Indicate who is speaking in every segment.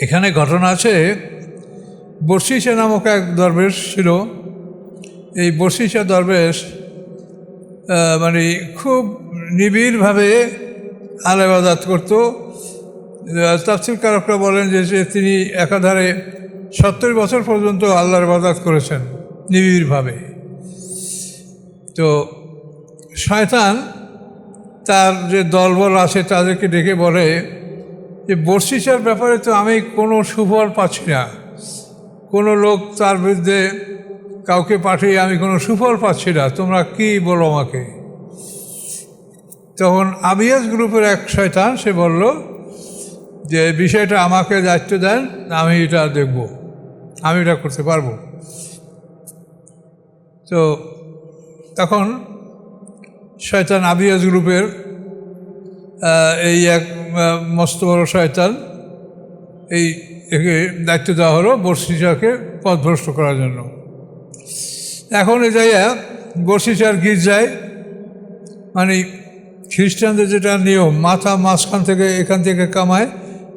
Speaker 1: এখানে ঘটনা আছে, বর্ষিসা নামক এক দরবেশ ছিল। এই বর্ষিসা দরবেশ মানে খুব নিবিড়ভাবে আল্লাহ ইবাদত করত। তাফসীরকারকরা বলেন যে তিনি একাধারে 70 বছর পর্যন্ত আল্লাহর ইবাদত করেছেন নিবিড়ভাবে। তো শয়তান তার যে দলবল আছে তাদেরকে ডেকে বলে যে বর্ষিসার ব্যাপারে তো আমি কোনো সুফল পাচ্ছি না, কোনো লোক তার বিরুদ্ধে কাউকে পাঠিয়ে আমি কোনো সুফল পাচ্ছি না, তোমরা কি বলো আমাকে। তখন আবিয়াস গ্রুপের এক শয়তান সে বলল যে বিষয়টা আমাকে দায়িত্ব দেন, আমি এটা দেখব, আমি এটা করতে পারবো। তো তখন শয়তান আবিয়াস গ্রুপের এই এক মস্ত বড় শয়তান এই একে দায়িত্ব দেওয়া হলো বর্ষিসাকে পথভ্রষ্ট করার জন্য। এখন এ যাইয়া বর্ষিসার গির্জায়, মানে খ্রিস্টানদের যেটা নিয়ম, মাথা মাঝখান থেকে এখান থেকে কামায়,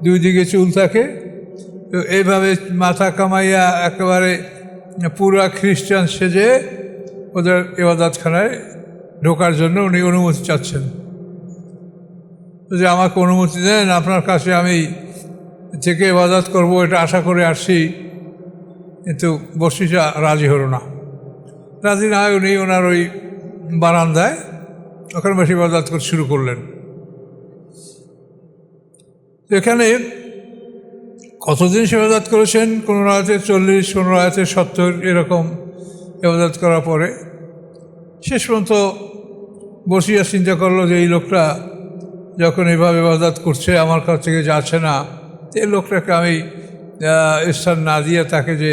Speaker 1: দুই দিকে চুল থাকে, তো এইভাবে মাথা কামাইয়া একেবারে পুরা খ্রিস্টান সেজে ওদের ইবাদতখানায় ঢোকার জন্য উনি অনুমতি চাচ্ছেন। যে আমাকে অনুমতি দেন, আপনার কাছে আমি থেকে ইবাদত করব, এটা আশা করে আসছি। কিন্তু বর্ষিসা রাজি হলো না। রাজি না হয় উনি ওনার ওই বারান্দায় ওখানে বসে ইবাদত করতে শুরু করলেন। এখানে কতদিন সে ইবাদত করেছেন, কোনো রাতে 40, কোনো রাতে 70, এরকম ইবাদত করার পরে শেষ পর্যন্ত বসিয়া চিন্তা করলো যে এই লোকটা যখন এইভাবে ইবাদত করছে, আমার কাছ থেকে যাচ্ছে না, এই লোকটাকে আমি স্থান না দিয়ে তাকে যে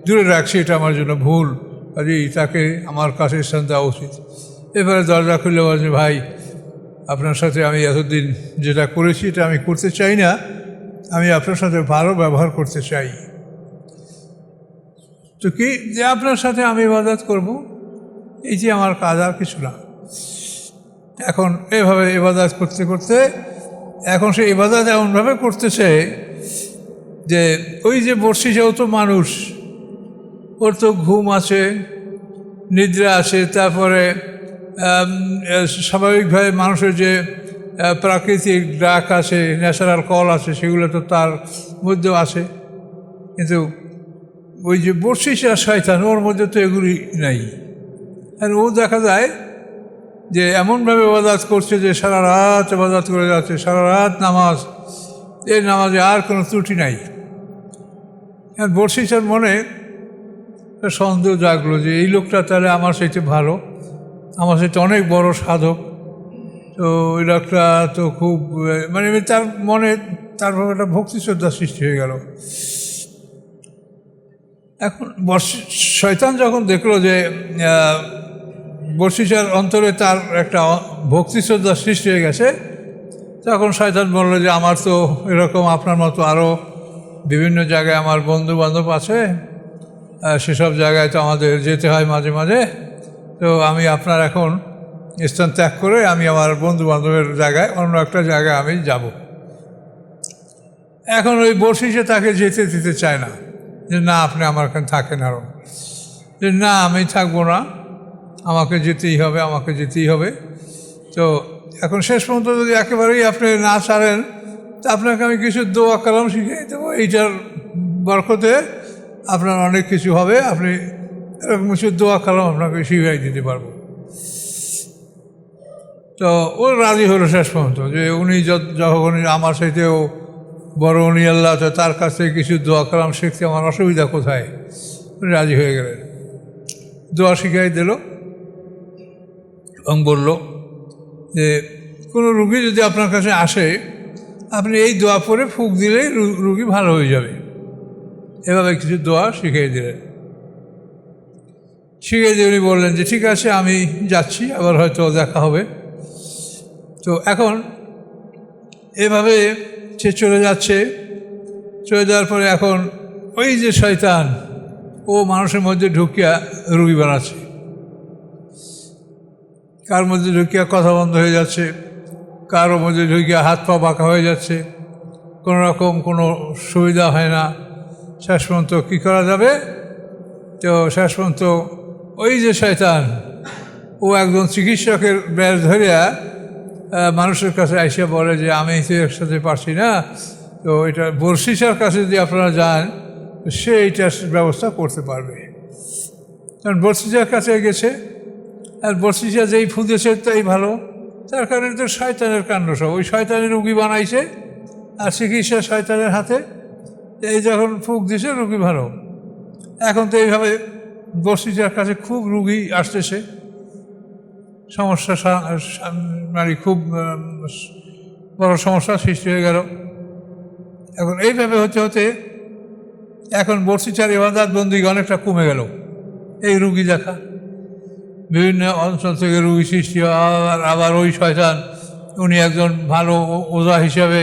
Speaker 1: দূরে রাখছি, এটা আমার জন্য ভুল, কাজেই তাকে আমার কাছে স্থান দেওয়া উচিত। এবারে দরজা খুলে বলছে, ভাই আপনার সাথে আমি এতদিন যেটা করেছি এটা আমি করতে চাই না, আমি আপনার সাথে ভালো ব্যবহার করতে চাই। তো কি যে আপনার সাথে আমি ইবাদত করব, এই যে আমার কাজ, আর কিছু না। এখন এভাবে ইবাদত করতে করতে এখন সে ইবাদত এমনভাবে করতেছে যে ওই যে বর্ষিসাও তো মানুষ, ওর তো ঘুম আছে, নিদ্রা আছে, তারপরে স্বাভাবিকভাবে মানুষের যে প্রাকৃতিক ডাক আছে, ন্যাচারাল কল আছে, সেগুলো তো তার মধ্যেও আছে। কিন্তু ওই যে বর্ষিসা শয়তান, ওর মধ্যে তো এগুলি নাই। আর ও দেখা যায় যে এমনভাবে ইবাদত করছে যে সারা রাত ইবাদত করে যাচ্ছে, সারা রাত নামাজ, এই নামাজে আর কোনো ত্রুটি নাই। আর বর্ষিসার মনে সন্দেহ জাগলো যে এই লোকটা তাহলে আমার সাথে ভালো, আমার সাথে অনেক বড় সাধক। তো ওই লোকটা তো খুব মানে তার মনে তার একটা ভক্তি শ্রদ্ধা সৃষ্টি হয়ে গেল। এখন শয়তান যখন দেখলো যে বর্ষিসার অন্তরে তার একটা ভক্তি শ্রদ্ধা সৃষ্টি হয়ে গেছে, তখন শয়তান বলল যে আমার তো এরকম আপনার মতো আরও বিভিন্ন জায়গায় আমার বন্ধু বান্ধব আছে, সেসব জায়গায় তো আমাদের যেতে হয় মাঝে মাঝে, তো আমি আপনার এখন স্থান ত্যাগ করে আমি আমার বন্ধু বান্ধবের জায়গায় অন্য একটা জায়গায় আমি যাব। এখন ওই বর্ষিসা তাকে যেতে দিতে চায় না, যে না আপনি আমার এখানে থাকেন, আরও যে না আমি থাকবো না, আমাকে যেতেই হবে, আমাকে যেতেই হবে। তো এখন শেষ পর্যন্ত যদি একেবারেই আপনি না ছাড়েন, তা আপনাকে আমি কিছু দোয়া কালাম শিখিয়ে দেবো, এইটার বরকতে আপনার অনেক কিছু হবে, আপনি এরকম কিছু দোয়া কালাম আপনাকে শিখিয়ে দিতে পারবো। তো ও রাজি হলো শেষ পর্যন্ত, যে উনি যখন আমার সাথেও বড় উনি আল্লাহ, তো তার কাছ থেকে কিছু দোয়া কালাম শিখতে আমার অসুবিধা কোথায়, উনি রাজি হয়ে গেলেন। দোয়া শিখাই দিল এবং বলল যে কোনো রুগী যদি আপনার কাছে আসে, আপনি এই দোয়া পরে ফুঁক দিলেই রুগী ভালো হয়ে যাবে। এভাবে কিছু দোয়া শিখিয়ে দিলেন। শিখিয়ে দিয়ে উনি বললেন যে ঠিক আছে আমি যাচ্ছি, আবার হয়তো দেখা হবে। তো এখন এভাবে সে চলে যাচ্ছে। চলে যাওয়ার পরে এখন ওই যে শয়তান, ও মানুষের মধ্যে ঢুকিয়া রুগী বানাচ্ছে, কার মধ্যে ঢুকিয়া কথা বন্ধ হয়ে যাচ্ছে, কারো মধ্যে ঢুকিয়া হাত পা বাঁকা হয়ে যাচ্ছে, কোনো রকম কোনো সুবিধা হয় না। শেষ পর্যন্ত কী করা যাবে? তো শেষ পর্যন্ত ওই যে শয়তান, ও একজন চিকিৎসকের ব্যাস ধরিয়া মানুষের কাছে আইসা বলে যে আমি তো একসাথে পারছি না, তো এটা বর্ষিসার কাছে যদি আপনারা যান সে এইটার ব্যবস্থা করতে পারবে। কারণ বর্ষিসার কাছে গেছে, আর বর্ষিসা যেই ফুঁদেছে তাই ভালো, তার কারণে তো শয়তানের কাণ্ড সব। ওই শয়তানের রুগী বানাইছে আর চিকিৎসা শয়তানের হাতে। এই যখন ফুঁক দিছে রুগী ভালো। এখন তো এইভাবে বর্ষিসার কাছে খুব রুগী আসতেছে, সমস্যা মানে খুব বড় সমস্যা সৃষ্টি হয়ে গেল। এখন এইভাবে হতে হতে এখন বর্ষিসার ইবাদত বন্দিগি অনেকটা কমে গেল। এই রুগী দেখা, বিভিন্ন অঞ্চল থেকে রুগী সৃষ্টি হয়। আবার ওই শয়তান উনি একজন ভালো ওঝা হিসাবে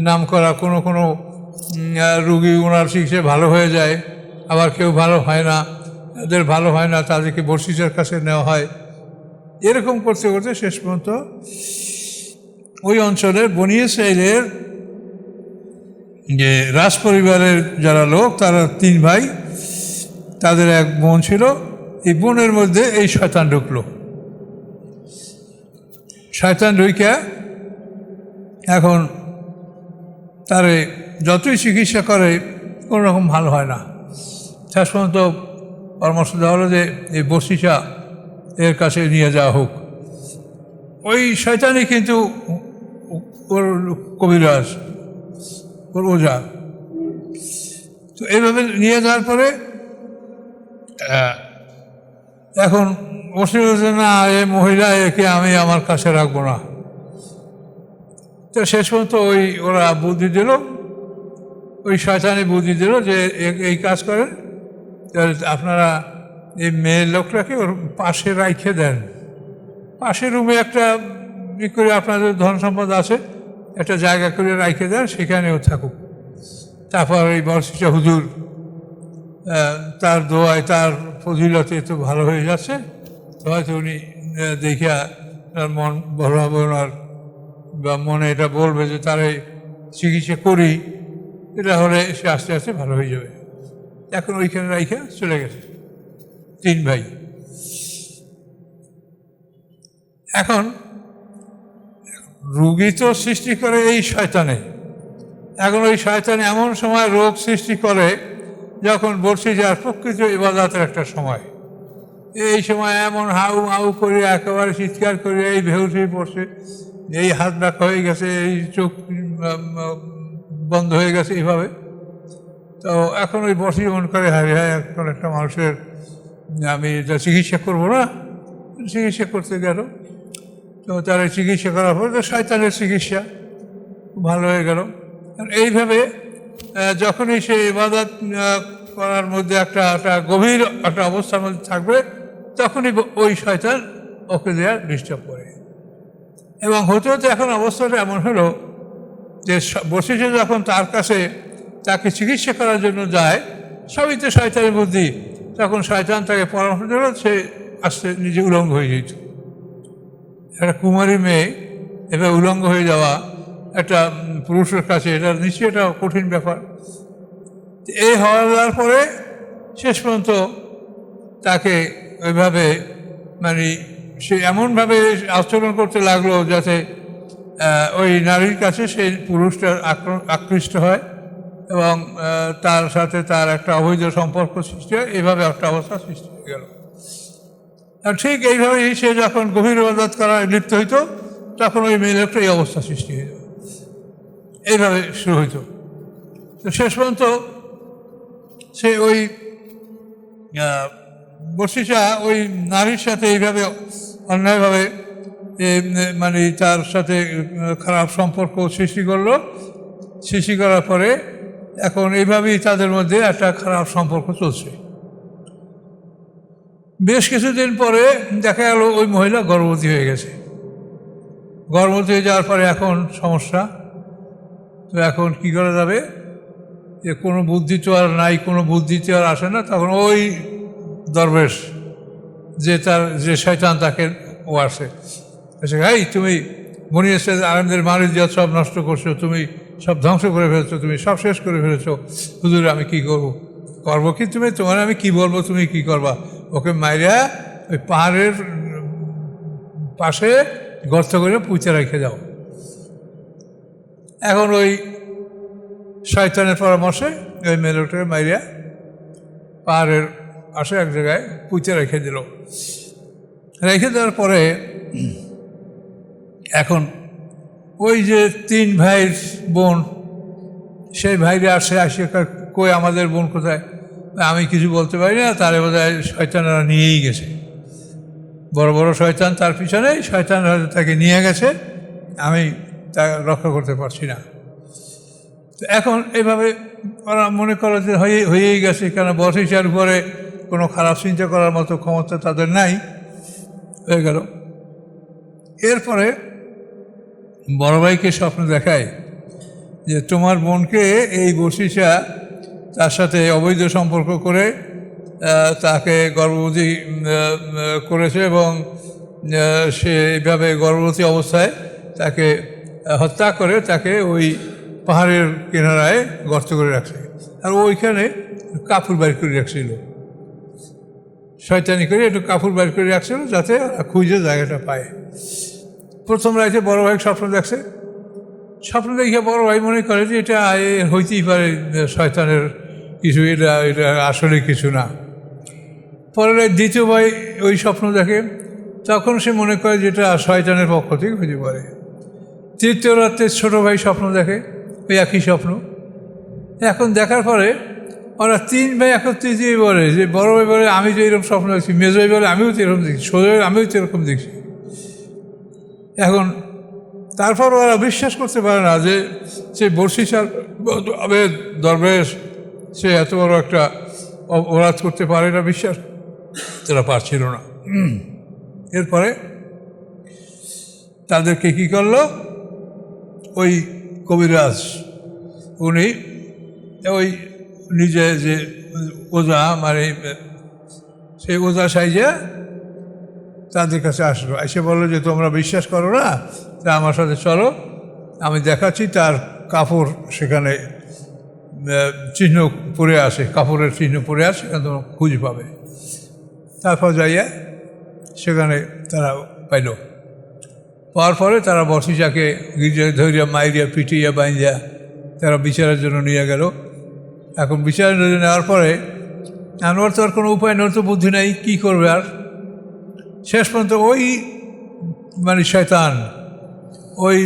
Speaker 1: নাম করা, কোনো কোনো রুগী ওনার চিকিৎসা ভালো হয়ে যায়, আবার কেউ ভালো হয় না, যাদের ভালো হয় না তাদেরকে বর্ষিসার কাছে নেওয়া হয়। এরকম করতে করতে শেষ পর্যন্ত ওই অঞ্চলের বনি ইসরাইলের যে রাজ পরিবারের যারা লোক, তারা 3 ভাই, তাদের এক বোন ছিল। এই বোনের মধ্যে এই শয়তান ঢুকলো। শয়তান ঢুইকা এখন তারে যতই চিকিৎসা করে কোনো রকম ভালো হয় না। শেষ পর্যন্ত পরামর্শ দেওয়া হলো যে এই বর্ষিসা এর কাছে নিয়ে যাওয়া হোক। ওই শয়তানই কিন্তু ওর কবিরাজ, ওর ওঝা। তো এইভাবে নিয়ে যাওয়ার পরে এখন বসে বলছে, না এই মহিলা, একে আমি আমার কাছে রাখবো না। তো শেষ পর্যন্ত ওরা বুদ্ধি দিল, ওই শয়তানি বুদ্ধি দিল যে এই কাজ করেন, আপনারা এই মেয়ের লোকটাকে ওর পাশে রাইখে দেন, পাশের রুমে একটা করে আপনাদের ধন সম্পদ আছে, একটা জায়গা করে রাইখে দেন, সেখানেও থাকুক। তারপর এই বর্ষিসা হুজুর তার দোয়ায়, তার ফজিলতে তো ভালো হয়ে যাচ্ছে, তো হয়তো উনি দেখিয়া তার মন ভালো হবে, ওনার বা মনে এটা বলবে যে তার এই চিকিৎসা করি, এটা হলে সে আস্তে আস্তে ভালো হয়ে যাবে। এখন ওইখানে রাইখা চলে গেছে 3 ভাই। এখন রুগী তো সৃষ্টি করে এই শয়তানে। এখন ওই শয়তানে এমন সময় রোগ সৃষ্টি করে যখন বর্ষিসার প্রকৃত ইবাদতের একটা সময়। এই সময় এমন হাউ হাউ করে একেবারে চিৎকার করে এই বেহুশ হয়ে পড়ছে, এই হাত ব্যাকা হয়ে গেছে, এই চোখ বন্ধ হয়ে গেছে এইভাবে। তো এখন ওই বর্ষি মন করে, হারে হায়, এখন একটা মানুষের আমি এটা চিকিৎসা করবো না, চিকিৎসা করতে গেল। তো তারা চিকিৎসা করার পরে তো শয়তানের চিকিৎসা ভালো হয়ে গেল। এইভাবে যখনই সে ইবাদত করার মধ্যে একটা গভীর একটা অবস্থার মধ্যে থাকবে, তখনই ওই শয়তান ওকে দেওয়া ডিস্টার্ব করে। এবং হতে হতে এখন অবস্থাটা এমন হলো যে বসেছে যখন তার কাছে তাকে চিকিৎসা করার জন্য যায়, সবই তো শয়তানের বুদ্ধি, তখন শয়তান তাকে পরামর্শ দিল, সে আস্তে নিজে উলঙ্গ হয়ে যেত। একটা কুমারী মেয়ে এবার উলঙ্গ হয়ে যাওয়া একটা পুরুষের কাছে, এটা নিশ্চয়ই একটা কঠিন ব্যাপার। এই হওয়ার পরে শেষ পর্যন্ত তাকে ওইভাবে মানে সে এমনভাবে আচরণ করতে লাগলো যাতে ওই নারীর কাছে সেই পুরুষটা আকৃষ্ট হয় এবং তার সাথে তার একটা অবৈধ সম্পর্ক সৃষ্টি হয়। এইভাবে একটা অবস্থা সৃষ্টি হয়ে গেল। আর ঠিক এইভাবেই সে যখন গভীর ইবাদত করায় লিপ্ত হইত, তখন ওই মেয়ের একটা এই অবস্থা সৃষ্টি হয়ে যেত। এইভাবে শুরু হইত। তো শেষ পর্যন্ত সে ওই বর্ষিসা ওই নারীর সাথে এইভাবে অন্যায়ভাবে মানে তার সাথে খারাপ সম্পর্ক সৃষ্টি করলো। সৃষ্টি করার পরে এখন এইভাবেই তাদের মধ্যে একটা খারাপ সম্পর্ক চলছে। বেশ কিছুদিন পরে দেখা গেল ওই মহিলা গর্ভবতী হয়ে গেছে। গর্ভবতী হয়ে যাওয়ার পরে এখন সমস্যা। তো এখন কী করা যাবে? যে কোনো বুদ্ধি তো আর নাই, কোনো বুদ্ধি তো আর আসে না। তখন ওই দরবেশ যে শয়তান, তাকে ও আসে, এই তুমি বনি ইসরাইল আরামদের মারির জাত সব নষ্ট করছো, তুমি সব ধ্বংস করে ফেলেছো, তুমি সব শেষ করে ফেলেছো, হুজুর আমি কি করবো কি তুমি, তোমার আমি কি বলবো, তুমি কি করবা? ওকে মাইরা ওই পাহাড়ের পাশে গর্ত করে পুঁতে রেখে দাও। এখন ওই শয়তানের পরামর্শে ওই মেয়েটাকে মাইরা পাহাড়ের পাশে এক জায়গায় পুঁতে রেখে দিল। রেখে দেওয়ার পরে এখন ওই যে 3 ভাইয়ের বোন, সেই ভাইরা আসে কই আমাদের বোন কোথায়? আমি কিছু বলতে পারি না, তারে বোধহয় শয়তানেরা নিয়েই গেছে, বড় বড় শয়তান তার পিছনে, শয়তান তাকে নিয়ে গেছে, আমি তা রক্ষা করতে পারছি না। তো এখন এইভাবে ওরা মনে করে যে হয়েই গেছে, কেন বসিসার উপরে কোনো খারাপ চিন্তা করার মতো ক্ষমতা তাদের নাই, হয়ে গেল। এরপরে বড় ভাইকে স্বপ্ন দেখায় যে তোমার বোনকে এই বসিসা তার সাথে অবৈধ সম্পর্ক করে তাকে গর্ভবতী করেছে এবং সে এইভাবে গর্ভবতী অবস্থায় তাকে হত্যা করে তাকে ওই পাহাড়ের কিনারায় গর্ত করে রাখছে, আর ওইখানে কাপড় বাইর করে রাখছিল, শয়তানি করে একটু কাপড় বাইর করে রাখছিল যাতে খুঁজে জায়গাটা পায়। প্রথম রাইতে বড় ভাই স্বপ্ন দেখছে, স্বপ্ন দেখে বড় ভাই মনে করে যে এটা হইতেই পারে শয়তানের কিছু, এটা আসলে কিছু না। পরের রাত দ্বিতীয় ভাই ওই স্বপ্ন দেখে, তখন সে মনে করে যে এটা শয়তানের পক্ষ থেকে হইতে পারে। তৃতীয় রাতে ছোটো ভাই স্বপ্ন দেখে ওই একই স্বপ্ন। এখন দেখার পরে ওরা 3 ভাই একত্রিত বলে যে বড় ভাই বলে আমি তো এরকম স্বপ্ন দেখছি, মেজো ভাই বলে আমিও তো এরকম দেখছি, ছোটো ভাই আমিও তো এরকম দেখছি। এখন তারপর ওরা বিশ্বাস করতে পারে না যে সে বর্ষিসার আবেদ দরবেশ সে এত বড় একটা অপরাধ করতে পারে না, বিশ্বাস তারা পারছিল না। এরপরে তাদেরকে কী করলো, ওই কবিরাজ উনি ওই নিজে যে ওজা মানে সেই ওজা সাইজে তাদের কাছে আসলো, এসে বললো যে তোমরা বিশ্বাস করো না, তা আমার সাথে চলো, আমি দেখাচ্ছি। তার কাপড় সেখানে চিহ্ন পরে আসে, কাপড়ের চিহ্ন পরে আসে, সেখানে তোমরা খুঁজে পাবে। তারপর যাইয়া সেখানে তারা পাইল, পাওয়ার পরে তারা বর্ষিসাকে গির্জায় ধরিয়া মাইরিয়া পিটিয়া বাইন্দিয়া তারা বিচারের জন্য নিয়ে গেল। এখন বিচারের জন্য নেওয়ার পরে আনোয়ার তো আর কোনো উপায় নেই, তো বুদ্ধি নেই, কী করবে আর। শেষ পর্যন্ত ওই মানে শয়তান ওই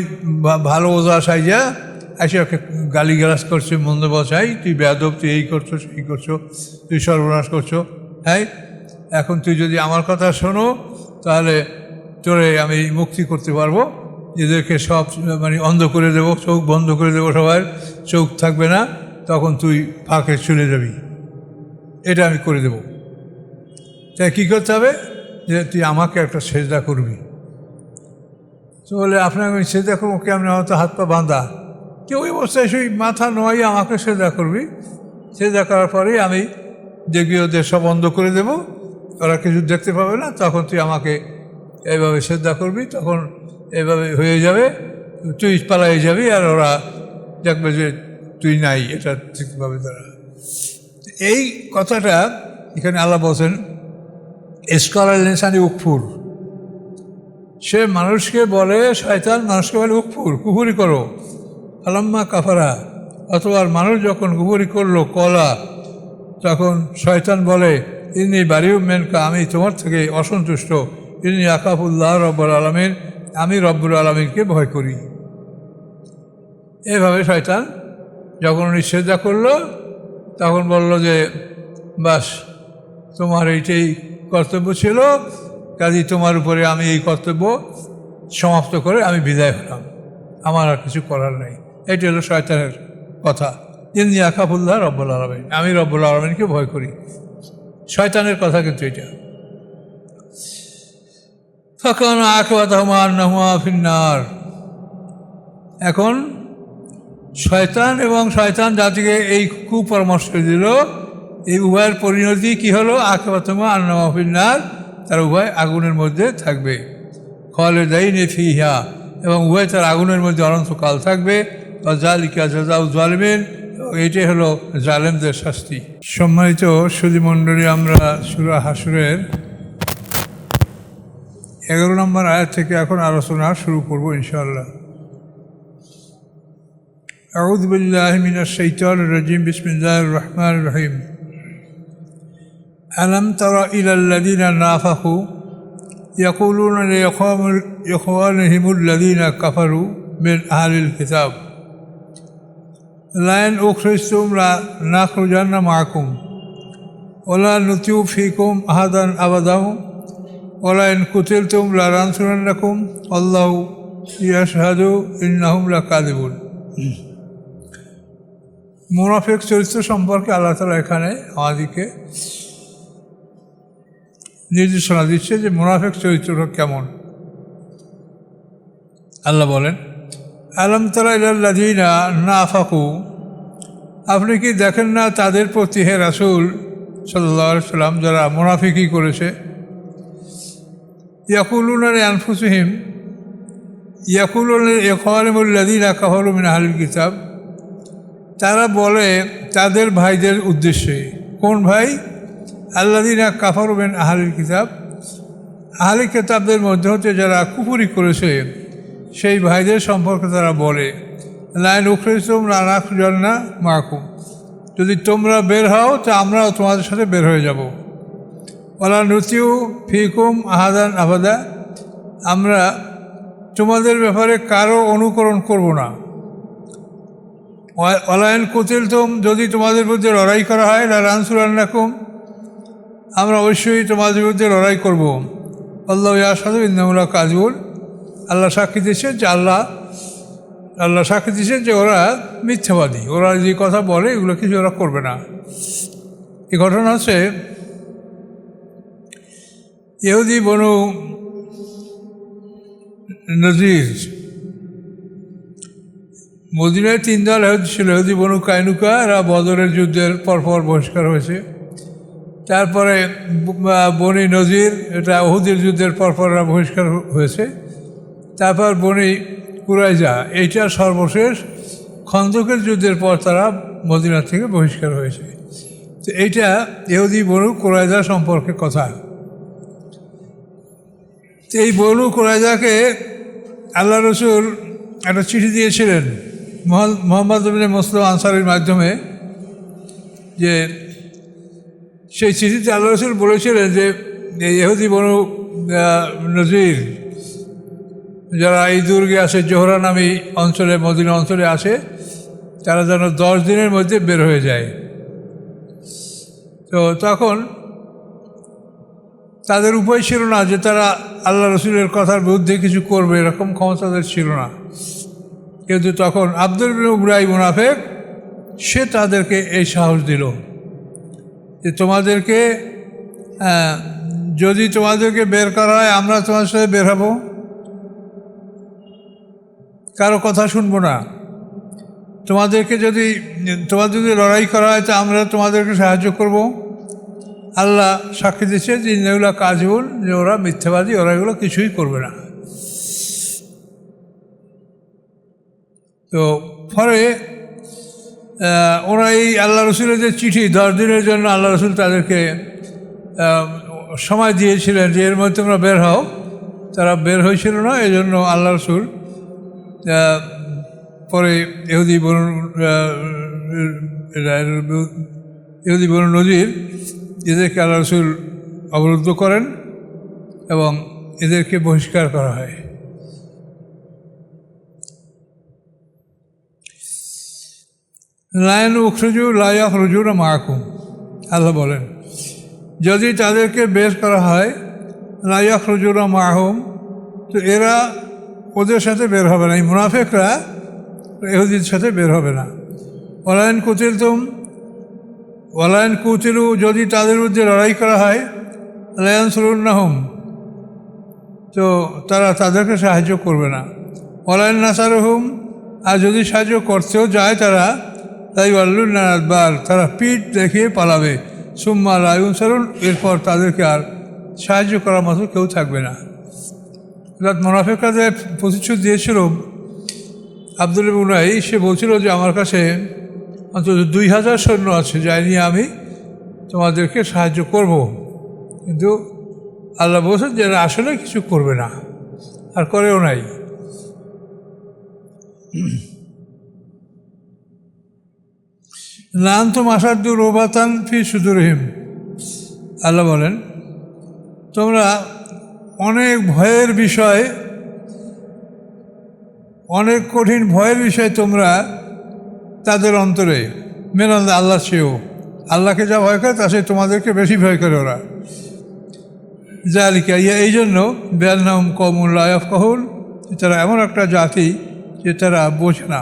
Speaker 1: ভালো ওজা সাইজা এসে ওকে গালিগালাজ করছে, মন্দ বসাই, তুই বেয়াদব, তুই এই করছো সেই করছো, তুই সর্বনাশ করছো, হ্যাঁ এখন তুই যদি আমার কথা শোনো তাহলে তোরে আমি মুক্তি করতে পারবো, এদেরকে সব মানে অন্ধ করে দেবো, চোখ বন্ধ করে দেবো, সবার চোখ থাকবে না, তখন তুই ফাঁকে চলে যাবি, এটা আমি করে দেব। তাই কী করতে হবে, যে তুই আমাকে একটা সেজদা করবি। তো বলে আপনাকে আমি সেজদা করবো কেমন, আমার তো হাত পা বাঁধা, কেউ ওই অবস্থায় সেই মাথা নোয়াই আমাকে সেজদা করবি, সেজদা করার পরেই আমি দেখবি ওদের সব বন্ধ করে দেব, ওরা কিছু দেখতে পাবে না, তখন তুই আমাকে এইভাবে সেজদা করবি, তখন এইভাবে হয়ে যাবে, তুই পালাই যাবি, আর ওরা দেখবে যে তুই নাই, এটা দেখতে পাবে তারা। এই কথাটা এখানে আল্লাহ বলছেন স্কলার লেসানি উকফুর, সে মানুষকে বলে, শয়তান মানুষকে বলে উকফুর, কুফুরি করো, আলাম্মা কাফারা, অথবা মানুষ যখন কুফুরি করলো কলা, তখন শয়তান বলে ইনি বারিউ মেনকা, আমি তোমার থেকে অসন্তুষ্ট, ইনি আকাফুল্লাহ রব্বুল আলমিন, আমি রব্বুল আলমিনকে ভয় করি। এভাবে শয়তান যখন উনি সেজদা করলো তখন বলল যে বাস তোমার এইটাই কর্তব্য ছিল, কাজী তোমার উপরে আমি এই কর্তব্য সমাপ্ত করে আমি বিদায় হলাম, আমার আর কিছু করার নেই। এটি হলো শয়তানের কথা, ইন্নি আকাফুল্লাহ রব্বুল আলমিন, আমি রব্বুল আলমিনকে ভয় করি। শয়তানের কথা কিন্তু এটা। ফাকান আকিবাতুহুমা আন্নাহুমা ফিন্নার, এখন শয়তান এবং শয়তান জাতিকে এই কুপরামর্শ দিল, এই উভয়ের পরিণতি কি হলো, আকিবাতুহুমা আন্নাহুমা ফিন্নার, তার উভয় আগুনের মধ্যে থাকবে, খালিদাইন ফিহা, এবং উভয় তার আগুনের মধ্যে অনন্তকাল থাকবে, ওয়াযালিকা জাযাউয যালিমিন, এইটাই হলো জালেমদের শাস্তি। সম্মানিত সুধীমণ্ডলী, আমরা সূরা হাশরের 11 নম্বর আয়াত থেকে এখন আলোচনা শুরু করব ইনশাআল্লাহ। আউযু বিল্লাহি মিনাশ শাইতানির রাজিম, বিসমিল্লাহির রহমানির রহিম। আলাম তারা ইলাল্লাযীনা নাফাকু ইয়াকুলুনা লিইখওয়ানিহিমুল্লাযীনা কাফারু মিন আহলিল কিতাব লা ইন উখরিজতুম লানাখরুজান্না মা'আকুম ওয়ালা নুতিউ ফীকুম আহাদান আবাদা ওয়ালা ইন কুতিলতুম লানানসুরান্নাকুম আল্লাহু ইয়াশহাদু ইন্নাহুম লাকাযিবুন। মুনাফিক চরিত্র সম্পর্কে আল্লাহ তাআলা এখানে আমাদেরকে নির্দেশনা দিচ্ছে যে মুনাফিক চরিত্রটা কেমন। আল্লাহ বলেন, আলাম তারা ইলাল্লাযীনা নাফাকু, আপনি কি দেখেন না তাদের প্রতি হে রাসূল সাল্লাল্লাহু আলাইহি সাল্লাম যারা মুনাফিকি করেছে। ইয়াকুলুনা লিআনফুসিহিম ইয়াকুলুনা লিইখওয়ানিহিমুল্লাযীনা কাফারু মিন আহলিল কিতাব, তারা বলে তাদের ভাইদের উদ্দেশ্যে। কোন ভাই? আল্লাযীনা কাফারু মিন আহলিল কিতাব, আহলি কিতাবদের মধ্যে হতে যারা কুফরি করেছে সেই ভাইদের সম্পর্কে তারা বলে, লা ইন উখরিজতুম লানাখরুজান্না মা'আকুম, যদি তোমরা বের হও তা আমরাও তোমাদের সাথে বের হয়ে যাব। ওয়ালা নুতিউ ফীকুম আহাদান আবাদা, আমরা তোমাদের ব্যাপারে কারো অনুকরণ করব না। ওয়ালা ইন কুতিলতুম, যদি তোমাদের বিরুদ্ধে লড়াই করা হয় লানানসুরান্নাকুম, আমরা অবশ্যই তোমাদের বিরুদ্ধে লড়াই করব। আল্লাহু ইয়াশহাদু ইন্নাহুম লাকাযিবুন, আল্লাহ সাক্ষী দিচ্ছেন যে আল্লাহ সাক্ষী দিচ্ছেন যে ওরা মিথ্যাবাদী, ওরা যে কথা বলে এগুলো কিছু ওরা করবে না। এই ঘটনা হচ্ছে ইহুদি বনু নজির, মদিনায় 3 দল ইহুদি ছিল। ইহুদি বনু কায়নুকা, এরা বদরের যুদ্ধের পরপর বহিষ্কার হয়েছে। তারপরে বনি নজির, এটা উহুদের যুদ্ধের পরপর এরা বহিষ্কার হয়েছে। তারপর বনি কুরাইজা, এইটা সর্বশেষ খন্দকের যুদ্ধের পর তারা মদিনা থেকে বহিষ্কার হয়েছে। তো এইটা ইহুদি বনু কুরাইজা সম্পর্কে কথা। তো এই বনু কুরাইজাকে আল্লাহ রসুল একটা চিঠি দিয়েছিলেন মুহাম্মদ ইবনে মুসলিম আনসারীর মাধ্যমে, যে সেই চিঠিতে আল্লাহ রসুল বলেছিলেন যে ইহুদি বনু নজির যারা এই দুর্গে আসে, জোহরা নামী অঞ্চলে, মদিনা অঞ্চলে আসে, তারা যেন 10 দিনের মধ্যে বের হয়ে যায়। তো তখন তাদের উপায় ছিল না যে তারা আল্লাহ রসুলের কথার বিরুদ্ধে কিছু করবে, এরকম ক্ষমতা তাদের ছিল না। কিন্তু তখন আব্দুল বিন উবাই মুনাফিক, সে তাদেরকে এই সাহস দিল যে তোমাদেরকে যদি তোমাদেরকে বের করা হয় আমরা তোমার সাথে বের হব, কারো কথা শুনবো না। তোমাদের যদি লড়াই করা হয় তা আমরা তোমাদেরকে সাহায্য করব। আল্লাহ সাক্ষী দিচ্ছে যে ইন্নাহুম লাকাযিবুন, যে ওরা মিথ্যাবাদী, ওরা এগুলো কিছুই করবে না। তো পরে ওরা এই আল্লাহ রসুলের যে চিঠি 10 দিনের জন্য আল্লাহ রসুল তাদেরকে সময় দিয়েছিলেন যে এর মধ্যে তোমরা বের হও, তারা বের হয়েছিল না। এই জন্য আল্লাহ রসুল পরে ইহুদি বনু নজির এদেরকে আল্লাহ রসুল অবরুদ্ধ করেন এবং এদেরকে বহিষ্কার করা হয়। লা ইন উখরিজু লা ইয়াখরুজুনা মা'আকুম, আল্লাহ বলেন যদি তাদেরকে বের করা হয় লা ইয়াখরুজুনা মা'আহুম, তো এরা ওদের সাথে বের হবে না, এই মুনাফিকরা ইহুদিদের সাথে বের হবে না। ওয়ালা ইন কুতিলু, যদি তাদের বিরুদ্ধে লড়াই করা হয় লা ইয়ানসুরুন্নাহুম, তো তারা তাদেরকে সাহায্য করবে না। ওয়ালা ইন নাসারুহুম, আর যদি সাহায্য করতেও যায় তারা তাই ওয়াল্লুনা আদবার, তারা পিঠ দেখিয়ে পালাবে। সুম্মা লা ইউনসারুন, এরপর তাদেরকে আর সাহায্য করার মতো কেউ থাকবে না। অর্থাৎ মুনাফিকরা যে প্রতিশ্রুতি দিয়েছিল আব্দুল উনাই সে বলছিল যে আমার কাছে অন্তত 2000 সৈন্য আছে, যাই নিয়ে আমি তোমাদেরকে সাহায্য করব। কিন্তু আল্লাহ বলছেন যে এরা আসলে কিছু করবে না, আর করেও নাই। লান্তুম আসাদ্দু রুবাতান ফি সুদুরহিম, আল্লাহ বলেন তোমরা অনেক ভয়ের বিষয়, অনেক কঠিন ভয়ের বিষয় তোমরা তাদের অন্তরে মেনাল আল্লাহ চেয়েও, আল্লাহকে যা ভয় করে তা সে তোমাদেরকে বেশি ভয় করে ওরা। জালিকা ইয়া, এই জন্য বেয়ালনাম কমুল্লাহ কহুল, তারা এমন একটা জাতি যে তারা বোঝে না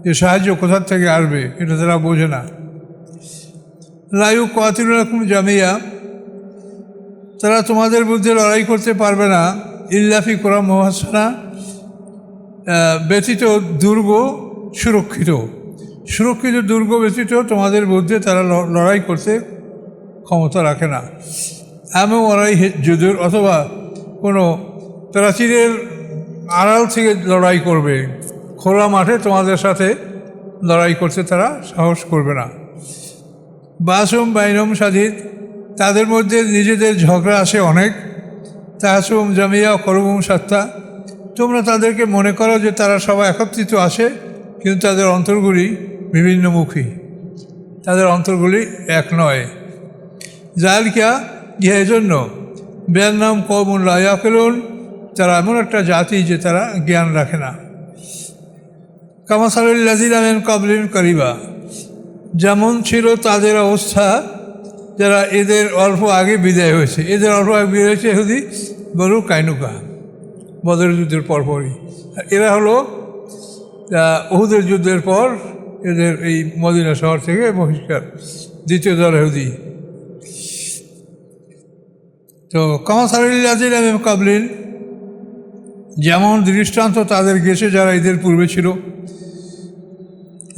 Speaker 1: যে সাহায্য কোথার থেকে আসবে, এটা তারা বোঝে না। লায়ু কাতিলুকুম জামিয়া, তারা তোমাদের বিরুদ্ধে লড়াই করতে পারবে না ইল্লাফি কোরা মুহাসসানা, ব্যতীত দুর্গ সুরক্ষিত, সুরক্ষিত দুর্গ ব্যতীত তোমাদের বিরুদ্ধে তারা লড়াই করতে ক্ষমতা রাখে না। এমন লড়াই যুদ্ধের, অথবা কোনো প্রাচীরের আড়াল থেকে লড়াই করবে, খোলা মাঠে তোমাদের সাথে লড়াই করতে তারা সাহস করবে না। বাসুম বাইনম সাদিদ, তাদের মধ্যে নিজেদের ঝগড়া আসে অনেক। তাহাসুম জামিয়া করবুম সাত্তা, তোমরা তাদেরকে মনে করো যে তারা সবাই একত্রিত আসে, কিন্তু তাদের অন্তরগুলি বিভিন্নমুখী, তাদের অন্তরগুলি এক নয়। জালিকা ইহা, এজন্য বেয়ান্নাম কওমুন লা ইয়াকিলুন, তারা এমন একটা জাতি যে তারা জ্ঞান রাখে না। কামাসালিল লাযিনা মিন ক্বাবলিহিম কারিবা, যেমন ছিল তাদের অবস্থা যারা এদের অল্প আগে বিদায় হয়েছে, এদের অল্প আগে বিদায় হয়েছে ইহুদি বনু কাইনুকা, বদরের যুদ্ধের পরপরই। এরা হলো উহুদের যুদ্ধের পর এদের এই মদিনা শহর থেকে বহিষ্কার, দ্বিতীয় দল ইহুদি। তো কামাসালিল লাযিনা মিন ক্বাবলিহিম, যেমন দৃষ্টান্ত তাদের গেছে যারা এদের পূর্বে ছিল।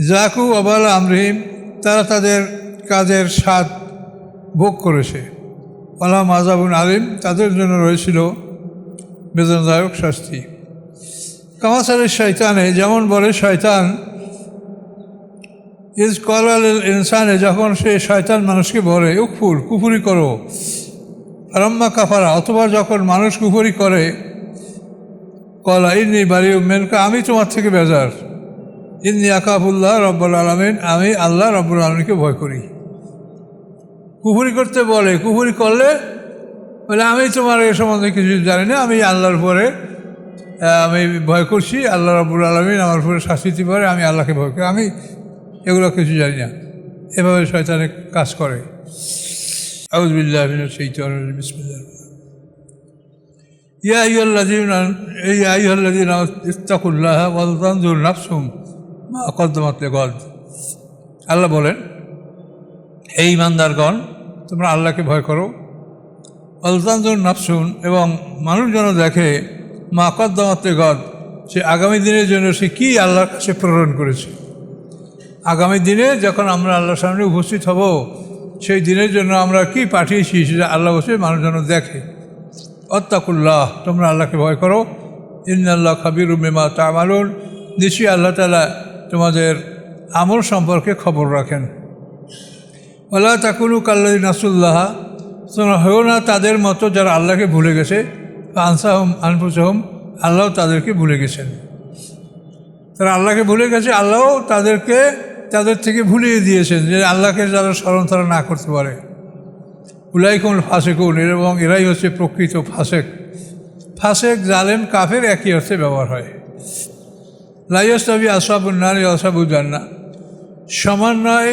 Speaker 1: জাকু আবাল আমরিহিম, তারা তাদের কাজের স্বাদ ভোগ করেছে। আলাম আযাবুন আলিম, তাদের জন্য রয়েছিল বেদনাদায়ক শাস্তি। কামাসালের শয়তানে, যেমন বলে শয়তান, ইজ কলাল ইনসানে, যখন সে শয়তান মানুষকে বলে উকফুর, কুফুরি করো। আরাম্মা কাফারা, অথবা যখন মানুষ কুফুরি করে, কলা ইন্নী বারিউ মিনকা, আমি তোমার থেকে বেজার। ইন্নী আকাফুল্লাহ রব্বুল আলামিন, আমি আল্লাহ রব্বুল আলামিনকে ভয় করি। কুফুরি করতে বলে, কুফুরি করলে বলে আমি তোমার এ সম্বন্ধে কিছু জানি না, আমি আল্লাহর পরে আমি ভয় করছি, আল্লাহ রব্বুল আলামিন আমার উপরে শাস্তি দিতে পারে, আমি আল্লাহকে ভয় করি, আমি এগুলো কিছু জানি না। এভাবে শয়তানে কাজ করে। আউযু বিল্লাহি মিনাশ শাইতানির রাজিম, বিসমিল্লাহির ইয়া আইয়ুহাল্লাযীনা ইত্তাকুল্লাহা ওয়াল তানজুর নাফসুম মা কদ্দামাত লিগাদ, আল্লাহ বলেন হে ঈমানদারগণ, তোমরা আল্লাহকে ভয় করো। ওয়াল তানজুর নাফসুন, এবং মানুষ যেন দেখে মা কদ্দামাত লিগাদ, সে আগামী দিনের জন্য সে কী আল্লাহর কাছে প্রেরণ করেছে। আগামী দিনে যখন আমরা আল্লাহর সামনে উপস্থিত হব, সেই দিনের জন্য আমরা কি পাঠিয়েছি সেটা আল্লাহ বসে মানুষ যেন দেখে। অত্তাকুল্লাহ, তোমরা আল্লাহকে ভয় করো। ইন্নাল্লাহ খাবিরুম বিমা তা'মালুন, নিশ্চয়ই আল্লাহ তাআলা তোমাদের আমল সম্পর্কে খবর রাখেন। ওয়ালা তাকুনু কাল্লাযিনা নাসুল্লাহ, তোমরা হও না তাদের মতো যারা আল্লাহকে ভুলে গেছে। আনসাহুম আনফুসাহুম, আল্লাহ তাদেরকে ভুলে গেছেন। তারা আল্লাহকে ভুলে গেছে, আল্লাহও তাদের থেকে ভুলিয়ে দিয়েছেন, যে আল্লাহকে যারা স্মরণ তারা না করতে পারে। উলাইকুল ফাসিকুন, এবং এরাই হচ্ছে প্রকৃত ফাসেক। ফাসেক, জালেম, কাফের একই অর্থে ব্যবহার হয়। লা ইয়াস্তাবি আসহাবুন নার ওয়া আসহাবুল জান্নাহ, সমান নয়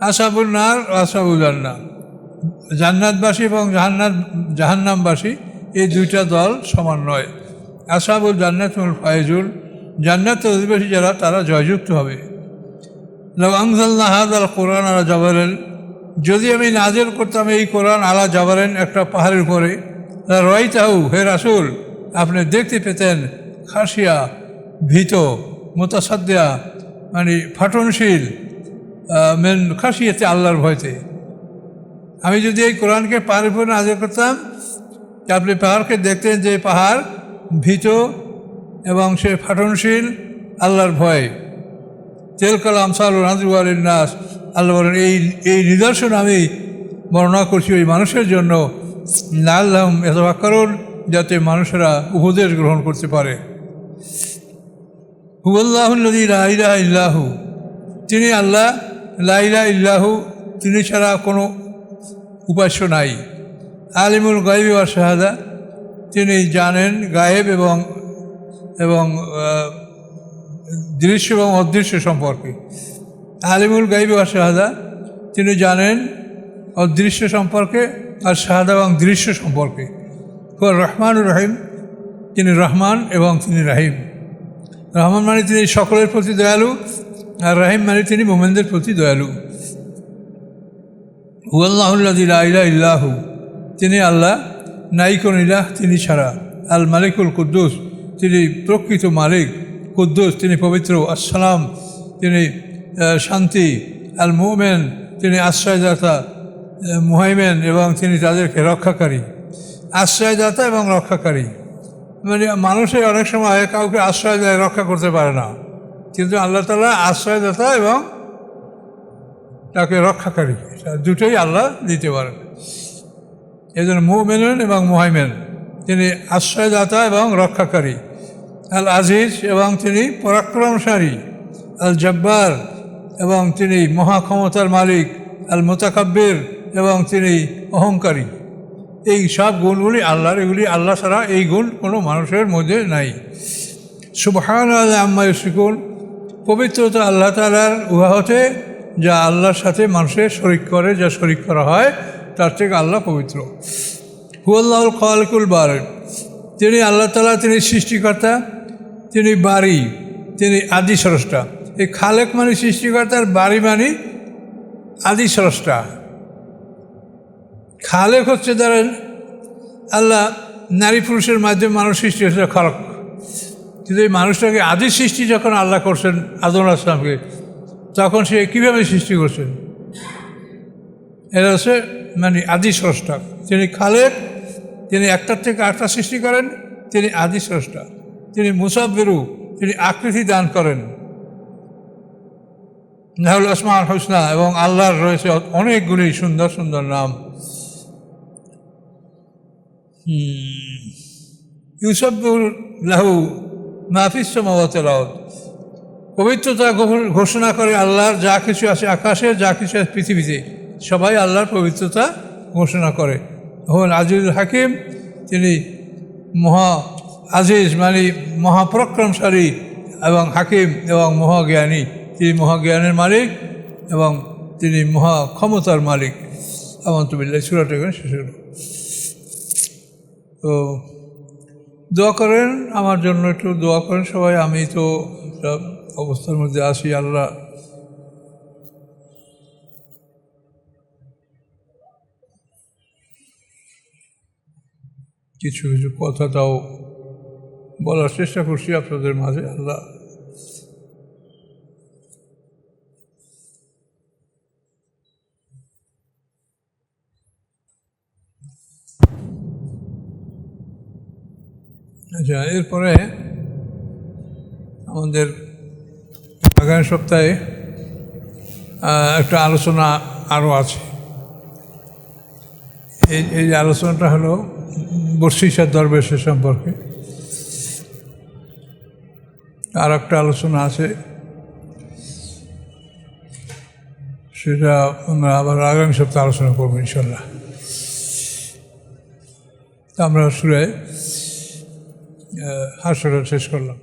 Speaker 1: আসহাবুন নার ওয়া আসহাবুল জান্নাহ, জান্নাতবাসী এবং জাহান্নামবাসী এই দুইটা দল সমান নয়। আসহাবুল জান্নাতুল ফায়েজুন, জান্নাতের অধিবাসী যারা, তারা জয়যুক্ত হবে। লাউ আনজালনা হাযাল কুরআন আলা জাবালিন, যদি আমি নাজিল করতাম এই কোরআন আলা জাবালিন, একটা পাহাড়ের উপরে, রাআইতাহু, হে রাসূল আপনি দেখতে পেতেন, খাসিয়া, ভীত, মুতাসাদ্দিয়া, মানে ফাটনশীল, মেন খাসিয়াতে, আল্লাহর ভয়তে। আমি যদি এই কোরআনকে পাহাড়ের উপরে নাজিল করতাম, আপনি পাহাড়কে দেখতেন যে পাহাড় ভীত এবং সে ফাটনশীল আল্লাহর ভয়। তেলকাল আমসালুল আযওয়ালিন নাস, আল্লাহ বলেন এই নিদর্শন আমি বর্ণনা করছি ওই মানুষের জন্য, লাআল্লাহুম ইয়াতাফাক্কারুন, যাতে মানুষেরা উপদেশ গ্রহণ করতে পারে। হুয়াল্লাহুল্লাযী লা ইলাহা ইল্লাহু, তিনি আল্লাহ, লা ইলাহা ইল্লাহু, তিনি ছাড়া কোনো উপাস্য নাই। আলিমুল গায়বি ওয়াশ শাহাদা, তিনি জানেন গায়েব এবং দৃশ্য এবং অদৃশ্য সম্পর্কে। আলিমুল গায়বি ওয়াশ শাহাদা, তিনি জানেন অদৃশ্য সম্পর্কে আর শাহাদা এবং দৃশ্য সম্পর্কে। রহমানুর রহিম, তিনি রহমান এবং তিনি রাহিম। রহমান মানে তিনি সকলের প্রতি দয়ালু, আর রাহিম মানে তিনি মুমিনদের প্রতি দয়ালু। হুয়াল্লাহুল্লাযী লা ইলাহা ইল্লাহু, তিনি আল্লাহ, নাই কোন ইলাহ তিনি ছাড়া। আল মালিকুল কুদ্দুস, তিনি প্রকৃত মালিক। কুদ্দুস, তিনি পবিত্র। আসসালাম, তিনি শান্তি। আল মুমিন, তিনি আশ্রয়দাতা। মুহাইমিন, এবং তিনি তাদেরকে রক্ষাকারী। আশ্রয়দাতা এবং রক্ষাকারী মানে মানুষের অনেক সময় কাউকে আশ্রয় দেয়, রক্ষা করতে পারে না, কিন্তু আল্লাহ তাআলা আশ্রয়দাতা এবং তাকে রক্ষাকারী, দুটোই আল্লাহ দিতে পারেন। এই জন্য মুমিনুন এবং মুহাইমিন, তিনি আশ্রয়দাতা এবং রক্ষাকারী। আল আজিজ, এবং তিনি পরাক্রমশালী। আল জব্বার, এবং তিনি মহাক্ষমতার মালিক। আল মুতাকাব্বির, এবং তিনি অহংকারী। এই সব গুণগুলি আল্লাহর, এগুলি আল্লাহ ছাড়া এই গুণ কোনো মানুষের মধ্যে নাই। সুবহানাল্লাহি আম্মা ইউশরিকুন, পবিত্রতা আল্লাহ তাআলার উহা হতে যা আল্লাহর সাথে মানুষের শরিক করে, যা শরিক করা হয় তার থেকে আল্লাহ পবিত্র। হুয়াল্লাহুল খালিকুল বারি, তিনি আল্লাহ তাআলা, তিনি সৃষ্টিকর্তা, তিনি বারি, তিনি আদি স্রষ্টা। এই খালেক মানে সৃষ্টিকর্তার, বারি মানে আদি স্রষ্টা। খালেক হচ্ছে ধরেন আল্লাহ নারী পুরুষের মাধ্যমে মানুষ সৃষ্টি হয়েছে, খালক। কিন্তু এই মানুষটাকে আদি সৃষ্টি যখন আল্লাহ করছেন আদম আলাইহিস সালামকে, তখন সে কীভাবে সৃষ্টি করছেন? এটা হচ্ছে মানে আদি স্রষ্টা। তিনি খালেক, তিনি একটার থেকে আটটা সৃষ্টি করেন, তিনি আদি স্রষ্টা। তিনি মুসাব্বিরু, তিনি আকৃতি দান করেন। লাহুল আসমাউল হুসনা, এবং আল্লাহর রয়েছে অনেকগুলি সুন্দর সুন্দর নাম। ইউসাব্বিহু লাহু মা ফিস সামাওয়াতি ওয়াল আরদ, পবিত্রতা ঘোষণা করে আল্লাহর, যা কিছু আছে আকাশে, যা কিছু আছে পৃথিবীতে, সবাই আল্লাহর পবিত্রতা ঘোষণা করে। হুয়াল আজিজুল হাকিম, তিনি মহা আজিজ মানে মহাপরাক্রমশালী, এবং হাকিম এবং মহাজ্ঞানী। তিনি মহাজ্ঞানের মালিক এবং তিনি মহা ক্ষমতার মালিক। আমানতু বিল্লাহি, সূরাটা এখানে শেষ হলো। তো দোয়া করেন আমার জন্য, একটু দোয়া করেন সবাই। আমি তো সব অবস্থার মধ্যে আছি। আল্লাহ কিছু কিছু কথা তাও বলার চেষ্টা করছি আপনাদের মাঝে। আল্লাহ আচ্ছা, এরপরে আমাদের আগামী সপ্তাহে একটা আলোচনা আরও আছে। এই আলোচনাটা হলো বর্ষিসার দরবেশের সম্পর্কে। আর একটা আলোচনা আছে, সেটা আমরা আবার আগামী সপ্তাহে আলোচনা করবো ইনশাল্লাহ। আমরা সূরা হাশর শেষ করলাম।